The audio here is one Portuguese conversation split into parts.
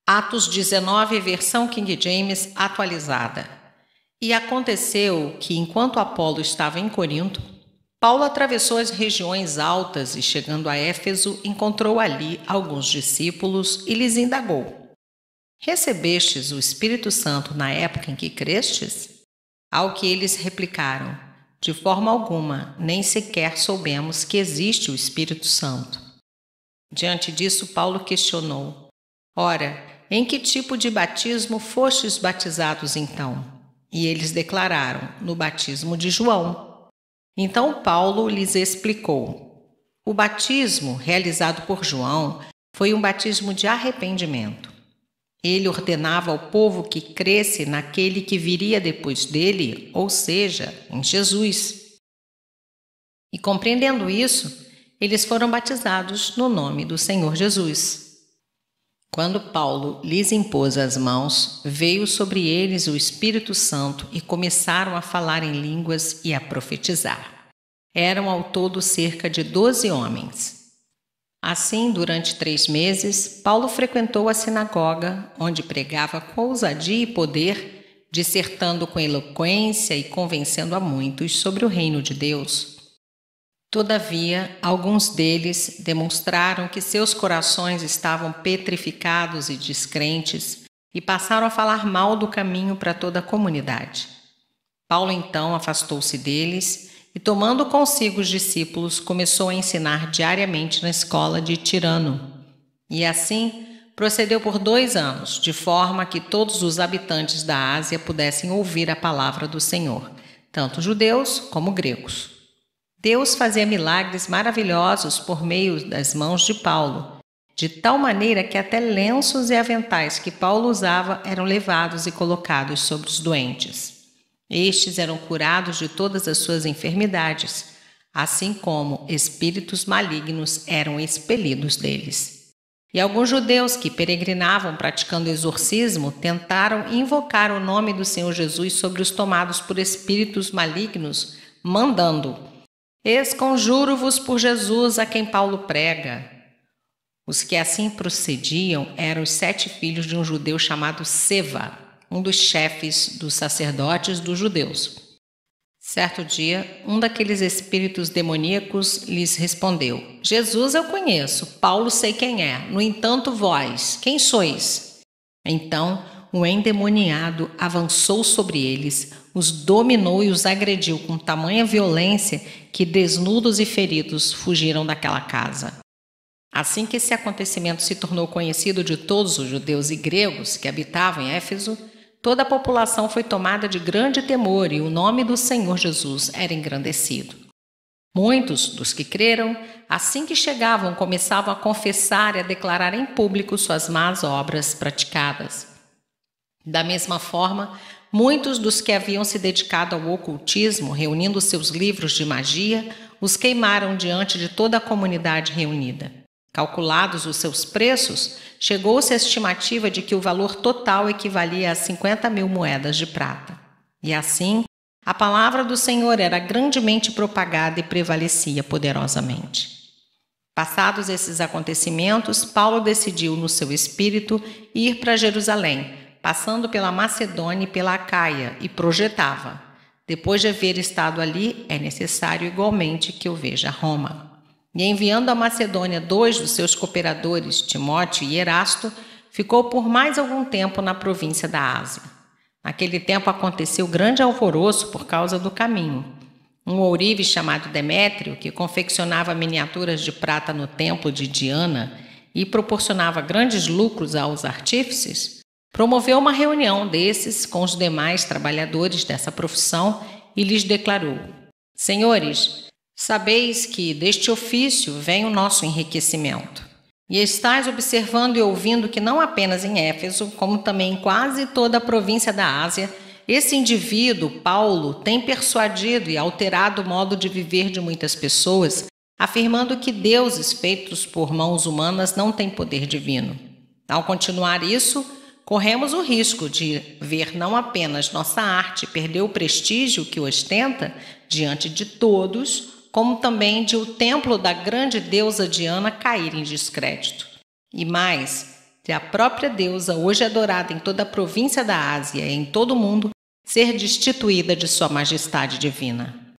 Atos 19, versão King James atualizada. E aconteceu que, enquanto Apolo estava em Corinto, Paulo atravessou as regiões altas e, chegando a Éfeso, encontrou ali alguns discípulos e lhes indagou: Recebestes o Espírito Santo na época em que crestes? Ao que eles replicaram: De forma alguma, nem sequer soubemos que existe o Espírito Santo. Diante disso, Paulo questionou: Ora, em que tipo de batismo fostes batizados então? E eles declararam: No batismo de João. Então Paulo lhes explicou: O batismo realizado por João foi um batismo de arrependimento. Ele ordenava ao povo que cresce naquele que viria depois dele, ou seja, em Jesus. E compreendendo isso, eles foram batizados no nome do Senhor Jesus. Quando Paulo lhes impôs as mãos, veio sobre eles o Espírito Santo e começaram a falar em línguas e a profetizar. Eram ao todo cerca de 12 homens. Assim, durante 3 meses, Paulo frequentou a sinagoga, onde pregava com ousadia e poder, dissertando com eloquência e convencendo a muitos sobre o reino de Deus. Todavia, alguns deles demonstraram que seus corações estavam petrificados e descrentes e passaram a falar mal do caminho para toda a comunidade. Paulo então afastou-se deles e, tomando consigo os discípulos, começou a ensinar diariamente na escola de Tirano. E assim procedeu por 2 anos, de forma que todos os habitantes da Ásia pudessem ouvir a palavra do Senhor, tanto judeus como gregos. Deus fazia milagres maravilhosos por meio das mãos de Paulo, de tal maneira que até lenços e aventais que Paulo usava eram levados e colocados sobre os doentes. Estes eram curados de todas as suas enfermidades, assim como espíritos malignos eram expelidos deles. E alguns judeus que peregrinavam praticando exorcismo tentaram invocar o nome do Senhor Jesus sobre os tomados por espíritos malignos, mandando: Esconjuro-vos por Jesus a quem Paulo prega. Os que assim procediam eram os 7 filhos de um judeu chamado Seva, um dos chefes dos sacerdotes dos judeus. Certo dia, um daqueles espíritos demoníacos lhes respondeu: Jesus eu conheço, Paulo sei quem é, no entanto vós, quem sois? Então o endemoniado avançou sobre eles, os dominou e os agrediu com tamanha violência que, desnudos e feridos, fugiram daquela casa. Assim que esse acontecimento se tornou conhecido de todos os judeus e gregos que habitavam em Éfeso, toda a população foi tomada de grande temor e o nome do Senhor Jesus era engrandecido. Muitos dos que creram, assim que chegavam, começavam a confessar e a declarar em público suas más obras praticadas. Da mesma forma, muitos dos que haviam se dedicado ao ocultismo, reunindo seus livros de magia, os queimaram diante de toda a comunidade reunida. Calculados os seus preços, chegou-se à estimativa de que o valor total equivalia a 50.000 moedas de prata. E assim, a palavra do Senhor era grandemente propagada e prevalecia poderosamente. Passados esses acontecimentos, Paulo decidiu no seu espírito ir para Jerusalém, passando pela Macedônia e pela Acaia, e projetava: depois de haver estado ali, é necessário igualmente que eu veja Roma. E enviando à Macedônia 2 dos seus cooperadores, Timóteo e Erasto, ficou por mais algum tempo na província da Ásia. Naquele tempo aconteceu grande alvoroço por causa do caminho. Um ourive chamado Demétrio, que confeccionava miniaturas de prata no templo de Diana e proporcionava grandes lucros aos artífices, promoveu uma reunião desses com os demais trabalhadores dessa profissão e lhes declarou: Senhores, sabeis que deste ofício vem o nosso enriquecimento. E estais observando e ouvindo que não apenas em Éfeso, como também em quase toda a província da Ásia, esse indivíduo, Paulo, tem persuadido e alterado o modo de viver de muitas pessoas, afirmando que deuses feitos por mãos humanas não têm poder divino. Ao continuar isso, corremos o risco de ver não apenas nossa arte perder o prestígio que ostenta diante de todos, como também de o templo da grande deusa Diana cair em descrédito. E mais, de a própria deusa, hoje adorada em toda a província da Ásia e em todo o mundo, ser destituída de sua majestade divina.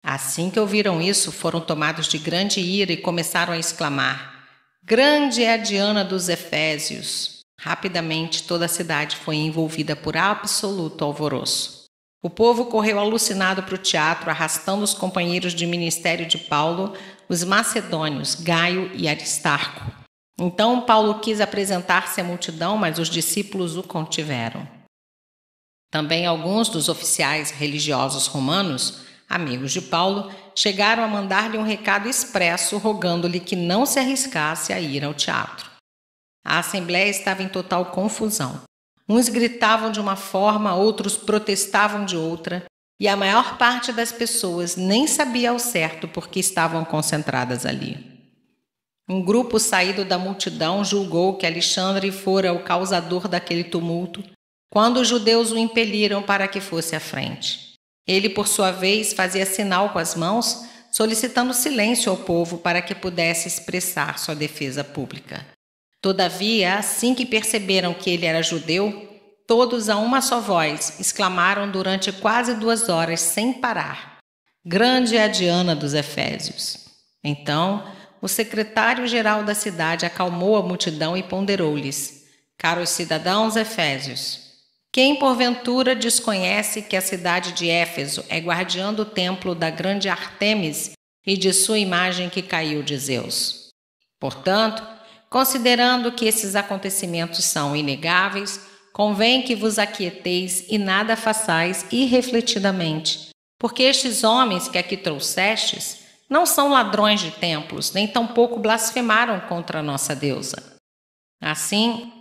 Assim que ouviram isso, foram tomados de grande ira e começaram a exclamar: "Grande é a Diana dos Efésios!" Rapidamente toda a cidade foi envolvida por absoluto alvoroço. O povo correu alucinado para o teatro, arrastando os companheiros de ministério de Paulo, os macedônios, Gaio e Aristarco. Então Paulo quis apresentar-se à multidão, mas os discípulos o contiveram. Também alguns dos oficiais religiosos romanos, amigos de Paulo, chegaram a mandar-lhe um recado expresso, rogando-lhe que não se arriscasse a ir ao teatro. A assembleia estava em total confusão. Uns gritavam de uma forma, outros protestavam de outra, e a maior parte das pessoas nem sabia ao certo por que estavam concentradas ali. Um grupo saído da multidão julgou que Alexandre fora o causador daquele tumulto, quando os judeus o impeliram para que fosse à frente. Ele, por sua vez, fazia sinal com as mãos, solicitando silêncio ao povo para que pudesse expressar sua defesa pública. Todavia, assim que perceberam que ele era judeu, todos a uma só voz exclamaram durante quase 2 horas sem parar: "Grande é a Diana dos Efésios!" Então, o secretário-geral da cidade acalmou a multidão e ponderou-lhes: "Caros cidadãos efésios, quem porventura desconhece que a cidade de Éfeso é guardiã do templo da grande Ártemis e de sua imagem que caiu de Zeus? Portanto, considerando que esses acontecimentos são inegáveis, convém que vos aquieteis e nada façais irrefletidamente, porque estes homens que aqui trouxestes não são ladrões de templos, nem tampouco blasfemaram contra a nossa deusa. Assim,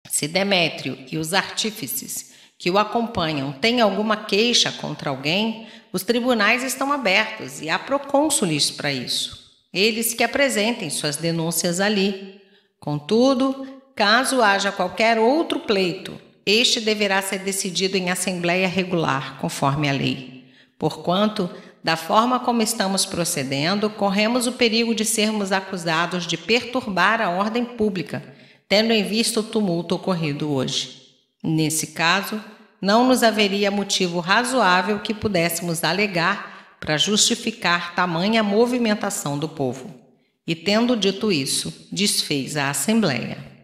se Demétrio e os artífices que o acompanham têm alguma queixa contra alguém, os tribunais estão abertos e há procônsules para isso. Eles que apresentem suas denúncias ali. Contudo, caso haja qualquer outro pleito, este deverá ser decidido em assembleia regular, conforme a lei. Porquanto, da forma como estamos procedendo, corremos o perigo de sermos acusados de perturbar a ordem pública, tendo em vista o tumulto ocorrido hoje. Nesse caso, não nos haveria motivo razoável que pudéssemos alegar para justificar tamanha movimentação do povo. E tendo dito isso, desfez a assembleia.